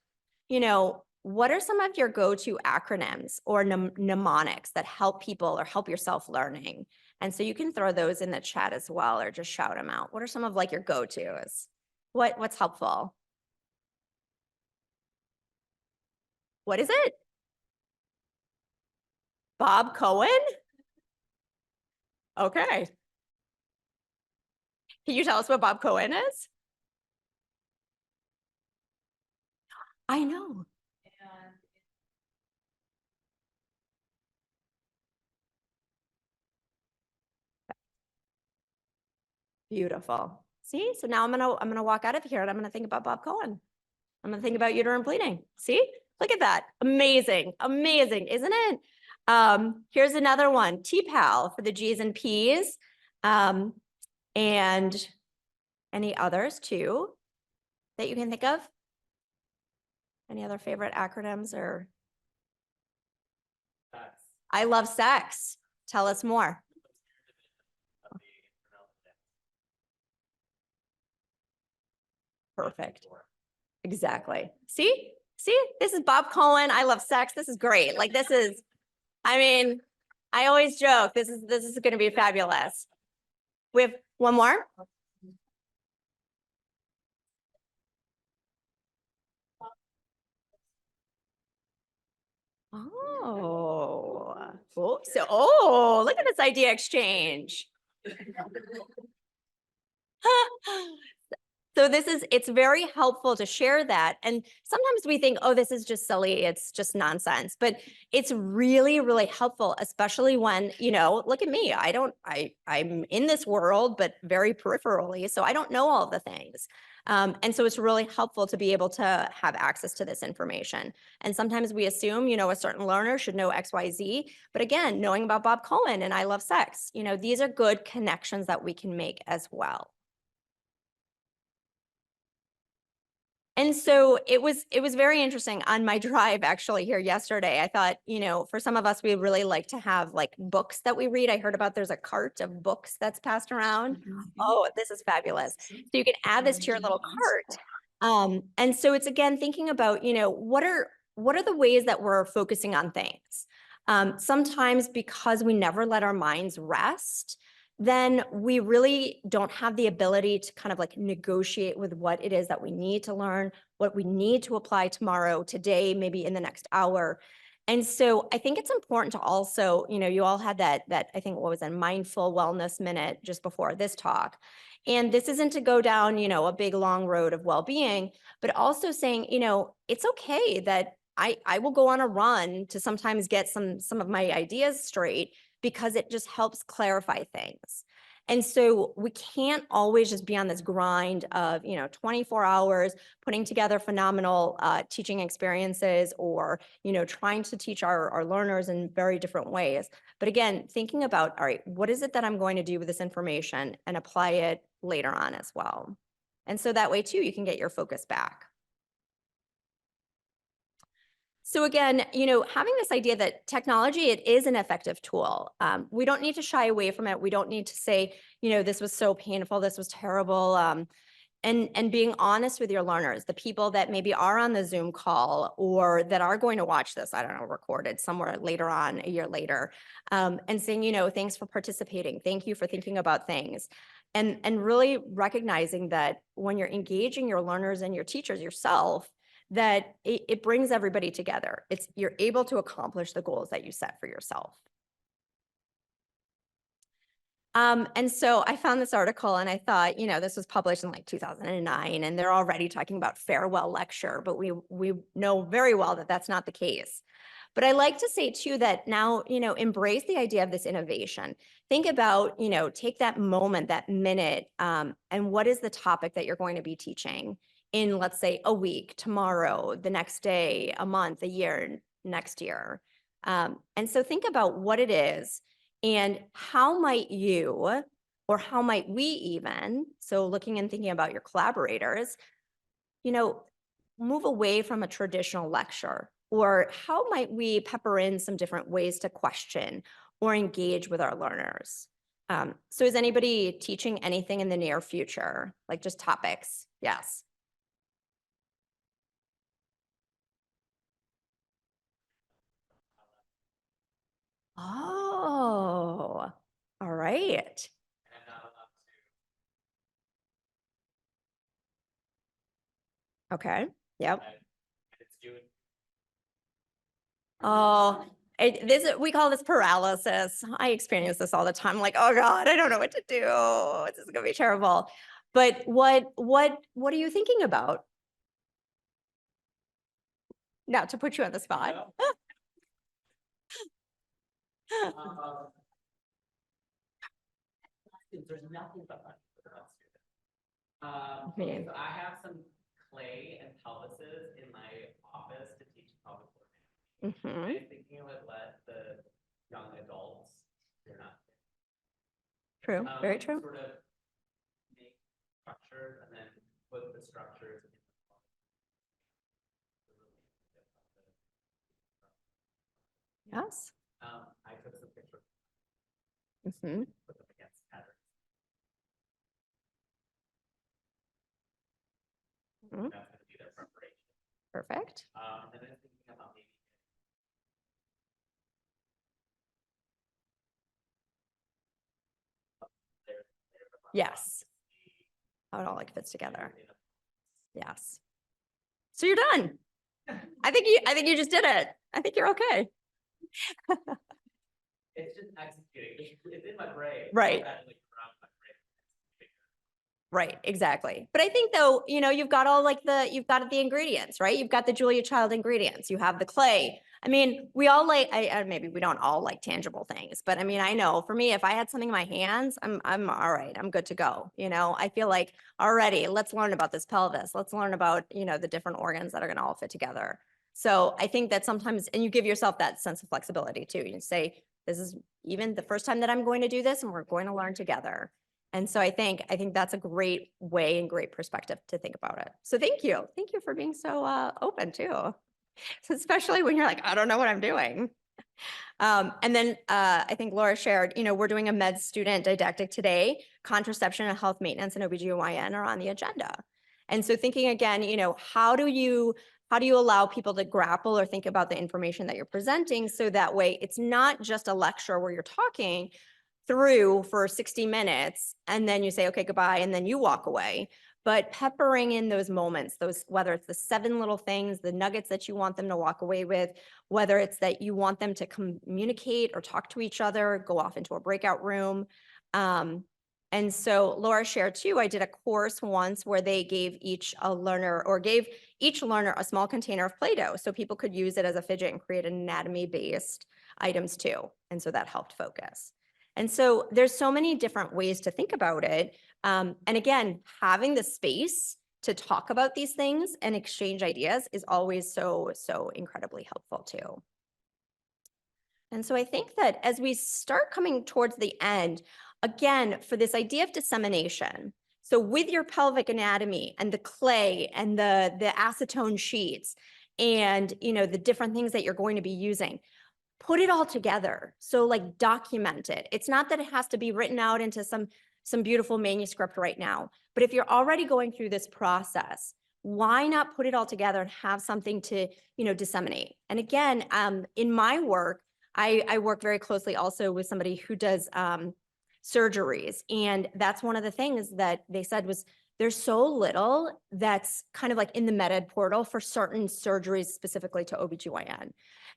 you know, what are some of your go-to acronyms or mnemonics that help people or help yourself learning? And so you can throw those in the chat as well, or just shout them out. What are some of like your go-tos? What's helpful? What is it? Bob Cohen? Okay. Can you tell us what Bob Cohen is? I know. Beautiful. See, so now I'm gonna walk out of here and I'm gonna think about Bob Cohen. I'm gonna think about uterine bleeding. See, look at that. Amazing, amazing, isn't it? Here's another one, T-PAL for the G's and P's. And any others too that you can think of? Any other favorite acronyms or? I love sex. Tell us more. Perfect. Exactly. See, this is Bob Cohen. I love sex. This is great. Like this is, I mean, I always joke, this is going to be fabulous. We have one more. Oh, look at this idea exchange. So it's very helpful to share that. And sometimes we think, oh, this is just silly. It's just nonsense, but it's really, really helpful, especially when, you know, look at me. I'm in this world, but very peripherally. So I don't know all the things. And so it's really helpful to be able to have access to this information. And sometimes we assume, you know, a certain learner should know X, Y, Z, but again, knowing about Bob Cohen and I love sex, you know, these are good connections that we can make as well. And so it was very interesting on my drive actually here yesterday. I thought, you know, for some of us, we really like to have like books that we read. I heard about there's a cart of books that's passed around. Oh, this is fabulous. So you can add this to your little cart. And so it's again, thinking about, you know, what are the ways that we're focusing on things? Sometimes because we never let our minds rest, then we really don't have the ability to kind of like negotiate with what it is that we need to learn, what we need to apply tomorrow, today, maybe in the next hour. And so I think it's important to also, you all had that, I think what was a mindful wellness minute just before this talk. And this isn't to go down, a big long road of well-being, but also saying, it's okay that I will go on a run to sometimes get some of my ideas straight because it just helps clarify things. And so we can't always just be on this grind of, 24 hours putting together phenomenal teaching experiences or, trying to teach our learners in very different ways. But again, thinking about, all right, what is it that I'm going to do with this information and apply it later on as well. And so that way too, you can get your focus back. So again, having this idea that technology, it is an effective tool. We don't need to shy away from it. We don't need to say, this was so painful, this was terrible. And being honest with your learners, the people that maybe are on the Zoom call or that are going to watch this, I don't know, recorded somewhere later on, a year later, and saying, thanks for participating. Thank you for thinking about things. And really recognizing that when you're engaging your learners and your teachers yourself, that it brings everybody together. You're able to accomplish the goals that you set for yourself. And so I found this article and I thought, this was published in like 2009 and they're already talking about farewell lecture, but we know very well that that's not the case. But I like to say too that now, embrace the idea of this innovation. Think about, take that moment, that minute, and what is the topic that you're going to be teaching in, let's say, a week, tomorrow, the next day, a month, a year, next year. And so think about what it is and how might you, or how might we even, so looking and thinking about your collaborators, move away from a traditional lecture, or how might we pepper in some different ways to question or engage with our learners? So is anybody teaching anything in the near future, like just topics? Yes. Oh, all right. Okay. Yep. Oh, we call this paralysis. I experience this all the time. Like, oh God, I don't know what to do. This is gonna be terrible. But what are you thinking about? Not to put you on the spot. There's nothing but Okay. so I have some clay and pelvises in my office to teach pelvic coordination. Mhm. I'm thinking I would let the young adults, they're not True. Very true. sort of make structures and then put the structures in Yes. I took some pictures, Mhm. put them against patterns. Mhm. That's going to be their preparation. Perfect. And then thinking about maybe Yes. How it all like fits together. Yes. So you're done. I think you just did it. I think you're okay. it's just executing. It's in my brain. Right. Right, exactly. But I think though, you've got you've got the ingredients, right? You've got the Julia Child ingredients. You have the clay. I mean, we all maybe we don't all like tangible things, but I mean, I know for me, if I had something in my hands, I'm all right. I'm good to go. I feel like already let's learn about this pelvis. Let's learn about, the different organs that are going to all fit together. So I think that sometimes, and you give yourself that sense of flexibility too. You say, this is even the first time that I'm going to do this and we're going to learn together. And so I think that's a great way and great perspective to think about it. So thank you. Thank you for being so open too. Especially when you're like, I don't know what I'm doing. And then I think Laura shared, we're doing a med student didactic today. Contraception and health maintenance and OBGYN are on the agenda. And so thinking again, how do you allow people to grapple or think about the information that you're presenting so that way it's not just a lecture where you're talking through for 60 minutes and then you say, okay, goodbye, and then you walk away. but peppering in those moments, whether it's the 7 little things, the nuggets that you want them to walk away with, whether it's that you want them to communicate or talk to each other, go off into a breakout room. And so Laura shared too, I did a course once where they gave each learner a small container of Play-Doh so people could use it as a fidget and create anatomy-based items too. And so that helped focus. And so there's so many different ways to think about it. And again, having the space to talk about these things and exchange ideas is always so, so incredibly helpful too. And so I think that as we start coming towards the end, again, for this idea of dissemination, so with your pelvic anatomy and the clay and the acetone sheets and, you know, the different things that you're going to be using, put it all together. So like document it. It's not that it has to be written out into some beautiful manuscript right now, but if you're already going through this process, why not put it all together and have something to, you know, disseminate? And again, in my work, I work very closely also with somebody who does surgeries. And that's one of the things that they said was there's so little that's kind of like in the MedEd portal for certain surgeries specifically to OBGYN.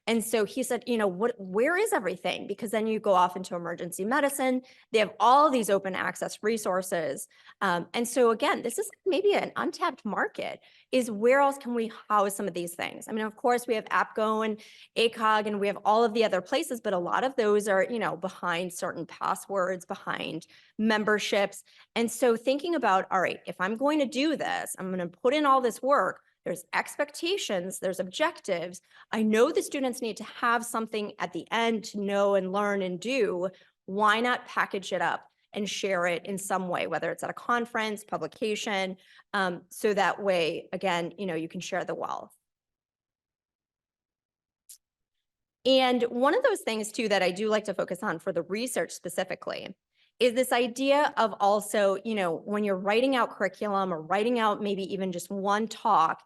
And so he said, you know, where is everything? Because then you go off into emergency medicine. They have all these open access resources. And so again, this is maybe an untapped market, is where else can we house some of these things? I mean, of course, we have APGO and ACOG and we have all of the other places, but a lot of those are, you know, behind certain passwords, behind memberships. And so thinking about, all right, if I'm going to do this, I'm going to put in all this work, there's expectations, there's objectives. I know the students need to have something at the end to know and learn and do. Why not package it up and share it in some way, whether it's at a conference, publication, so that way, again, you know, you can share the wealth. And one of those things too that I do like to focus on for the research specifically is this idea of also, you know, when you're writing out curriculum or writing out maybe even just one talk,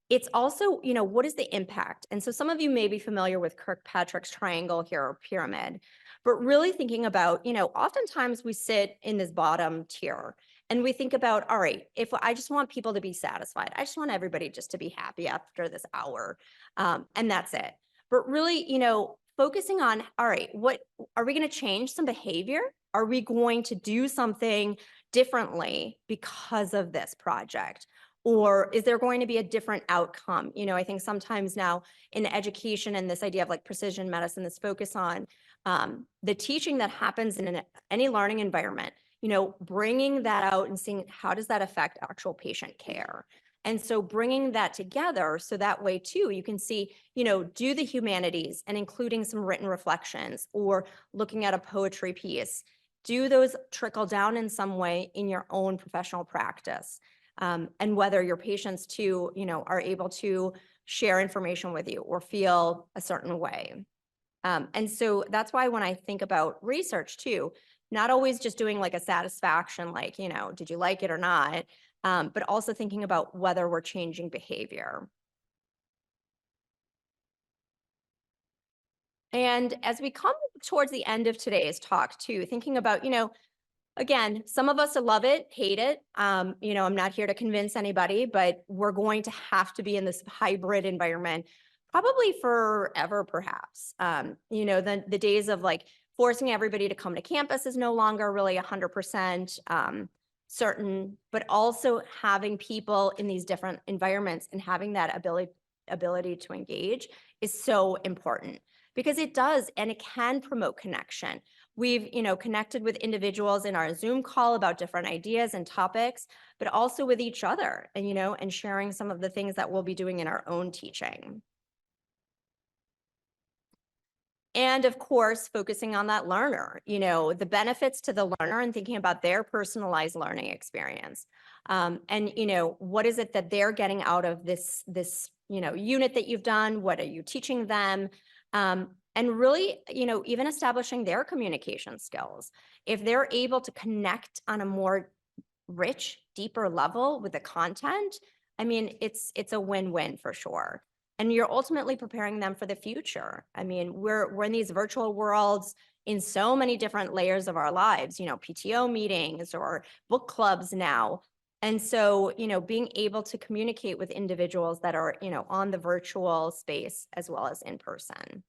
it's also, you know, what is the impact? And so some of you may be familiar with Kirkpatrick's triangle here or pyramid, but really thinking about, you know, oftentimes we sit in this bottom tier and we think about, all right, if I just want people to be satisfied, I just want everybody just to be happy after this hour, and that's it. But really, you know, focusing on, all right, what are we going to change some behavior? Are we going to do something differently because of this project? Or is there going to be a different outcome? You know, I think sometimes now in education and this idea of like precision medicine, this focus on the teaching that happens in any learning environment, you know, bringing that out and seeing how does that affect actual patient care? And so bringing that together so that way too, you can see, you know, do the humanities and including some written reflections or looking at a poetry piece, do those trickle down in some way in your own professional practice? And whether your patients too, you know, are able to share information with you or feel a certain way. And so that's why when I think about research too, not always just doing like a satisfaction, like, you know, did you like it or not? But also thinking about whether we're changing behavior. And as we come towards the end of today's talk too, thinking about, you know, again, some of us love it, hate it. You know, I'm not here to convince anybody, but we're going to have to be in this hybrid environment probably forever, perhaps. You know, the days of like forcing everybody to come to campus is no longer really 100% certain, but also having people in these different environments and having that ability to engage is so important because it does, and it can promote connection. We've, you know, connected with individuals in our Zoom call about different ideas and topics, but also with each other and, you know, and sharing some of the things that we'll be doing in our own teaching. And of course, focusing on that learner, you know, the benefits to the learner and thinking about their personalized learning experience. And, you know, what is it that they're getting out of this, you know, unit that you've done? What are you teaching them? And really, you know, even establishing their communication skills. If they're able to connect on a more rich, deeper level with the content, I mean, it's a win-win for sure. And you're ultimately preparing them for the future. I mean, we're in these virtual worlds in so many different layers of our lives, you know, PTO meetings or book clubs now. And so, being able to communicate with individuals that are, on the virtual space as well as in person.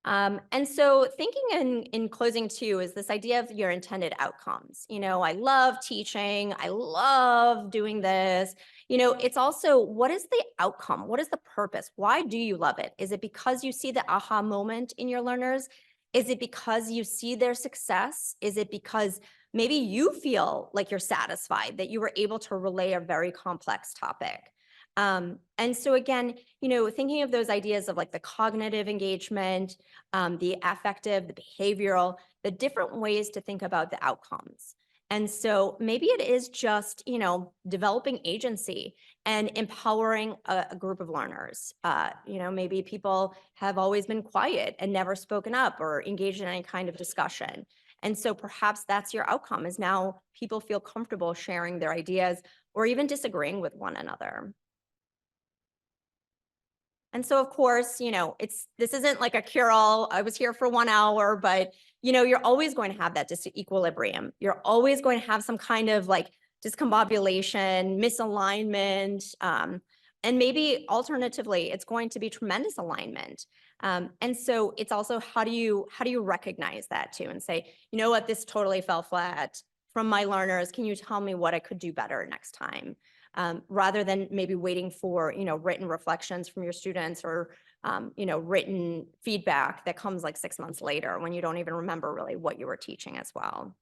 And so thinking in closing too is this idea of your intended outcomes. I love teaching. I love doing this. It's also, what is the outcome? What is the purpose? Why do you love it? Is it because you see the aha moment in your learners? Is it because you see their success? Is it because maybe you feel like you're satisfied that you were able to relay a very complex topic? And so again, thinking of those ideas of like the cognitive engagement, the affective, the behavioral, the different ways to think about the outcomes. And so maybe it is just, developing agency and empowering a group of learners. Maybe people have always been quiet and never spoken up or engaged in any kind of discussion. And so perhaps that's your outcome, is now people feel comfortable sharing their ideas or even disagreeing with one another. And so, of course, this isn't like a cure-all. I was here for 1 hour, but, you're always going to have that disequilibrium. You're always going to have some kind of like discombobulation, misalignment, and maybe alternatively, it's going to be tremendous alignment. And so it's also, how do you recognize that too and say, you know what, this totally fell flat from my learners. Can you tell me what I could do better next time? Rather than maybe waiting for, written reflections from your students or, written feedback that comes like 6 months later when you don't even remember really what you were teaching as well.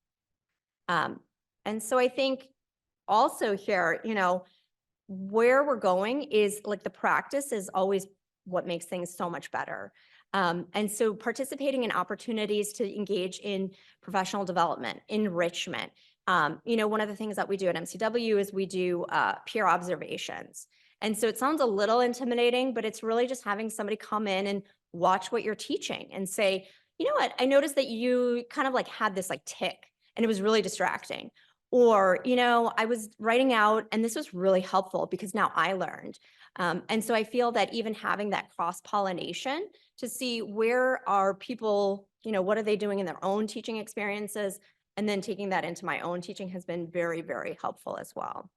And so I think also here, where we're going is like the practice is always what makes things so much better. And so participating in opportunities to engage in professional development, enrichment. One of the things that we do at MCW is we do peer observations. And so it sounds a little intimidating, but it's really just having somebody come in and watch what you're teaching and say, you know what, I noticed that you kind of like had this like tick and it was really distracting. Or, I was writing out and this was really helpful because now I learned. And so I feel that even having that cross-pollination to see where are people, what are they doing in their own teaching experiences, and then taking that into my own teaching has been very, very helpful as well.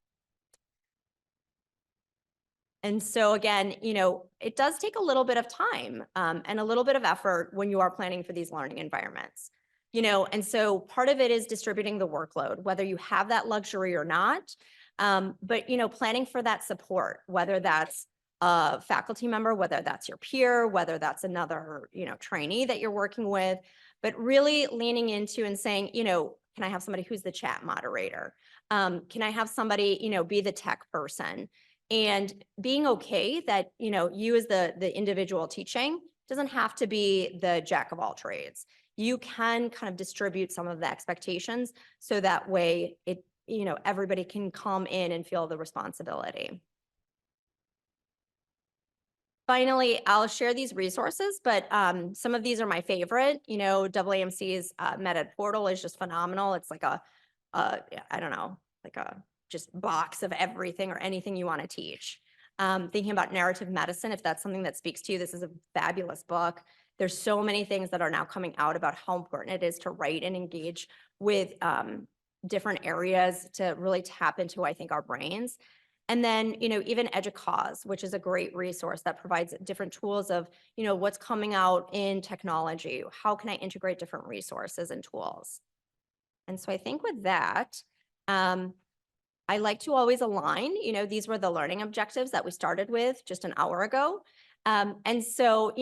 And so again, it does take a little bit of time and a little bit of effort when you are planning for these learning environments. And so part of it is distributing the workload, whether you have that luxury or not. But, planning for that support, whether that's a faculty member, whether that's your peer, whether that's another, trainee that you're working with, but really leaning into and saying, can I have somebody who's the chat moderator? Can I have somebody, be the tech person? And being okay that, you as the individual teaching doesn't have to be the jack of all trades. You can kind of distribute some of the expectations so that way it, everybody can come in and feel the responsibility. Finally, I'll share these resources, but some of these are my favorite. AAMC's MedEd portal is just phenomenal. It's like I don't know, like a just box of everything or anything you want to teach. Thinking about narrative medicine, if that's something that speaks to you, this is a fabulous book. There's so many things that are now coming out about how important it is to write and engage with different areas to really tap into, I think, our brains. And then, even EDUCAUSE, which is a great resource that provides different tools of, what's coming out in technology. How can I integrate different resources and tools? And so I think with that, I like to always align, these were the learning objectives that we started with just an hour ago. And so,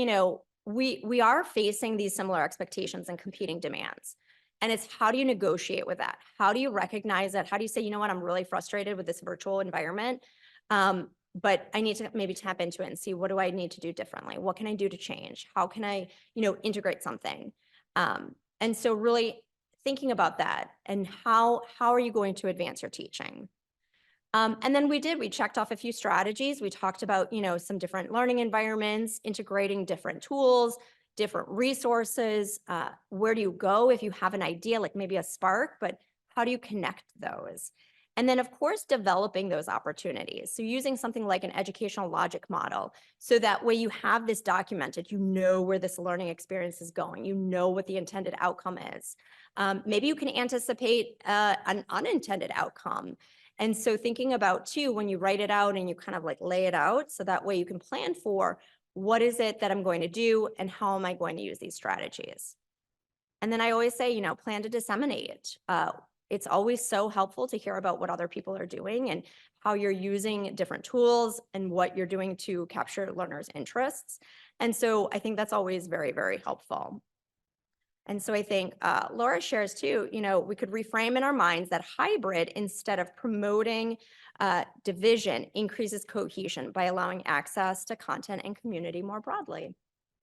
we are facing these similar expectations and competing demands. And it's how do you negotiate with that? How do you recognize that? How do you say, you know what, I'm really frustrated with this virtual environment, but I need to maybe tap into it and see what do I need to do differently? What can I do to change? How can I, integrate something? And so really thinking about that and how are you going to advance your teaching? And then we checked off a few strategies. We talked about, some different learning environments, integrating different tools, different resources. Where do you go if you have an idea, like maybe a spark, but how do you connect those? And then, of course, developing those opportunities. So using something like an educational logic model, so that way you have this documented, you know where this learning experience is going, you know what the intended outcome is. Maybe you can anticipate an unintended outcome. And so thinking about too, when you write it out and you kind of like lay it out, so that way you can plan for what is it that I'm going to do and how am I going to use these strategies. And then I always say, you know, plan to disseminate. It's always so helpful to hear about what other people are doing and how you're using different tools and what you're doing to capture learners' interests. And so I think that's always very, very helpful. And so I think Laura shares too, you know, we could reframe in our minds that hybrid, instead of promoting division, increases cohesion by allowing access to content and community more broadly,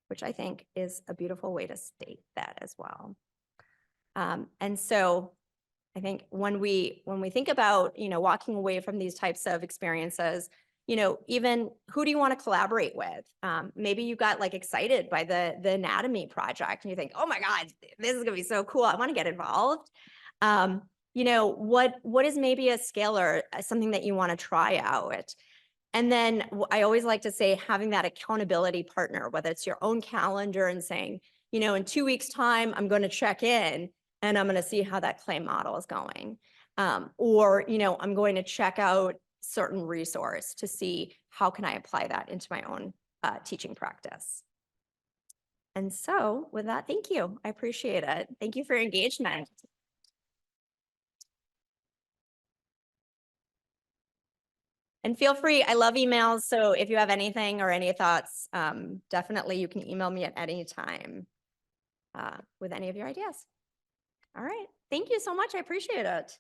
which I think is a beautiful way to state that as well. And so I think when we think about, you know, walking away from these types of experiences, you know, even who do you want to collaborate with? Maybe you got like excited by the anatomy project and you think, oh my God, this is gonna be so cool. I want to get involved. You know, what is maybe a skill or something that you want to try out? And then I always like to say having that accountability partner, whether it's your own calendar and saying, you know, in 2 weeks' time, I'm going to check in and I'm going to see how that claim model is going. Or, you know, I'm going to check out certain resource to see how can I apply that into my own teaching practice. And so with that, thank you. I appreciate it. Thank you for your engagement. And feel free, I love emails. So if you have anything or any thoughts, definitely you can email me at any time with any of your ideas. All right. Thank you so much. I appreciate it.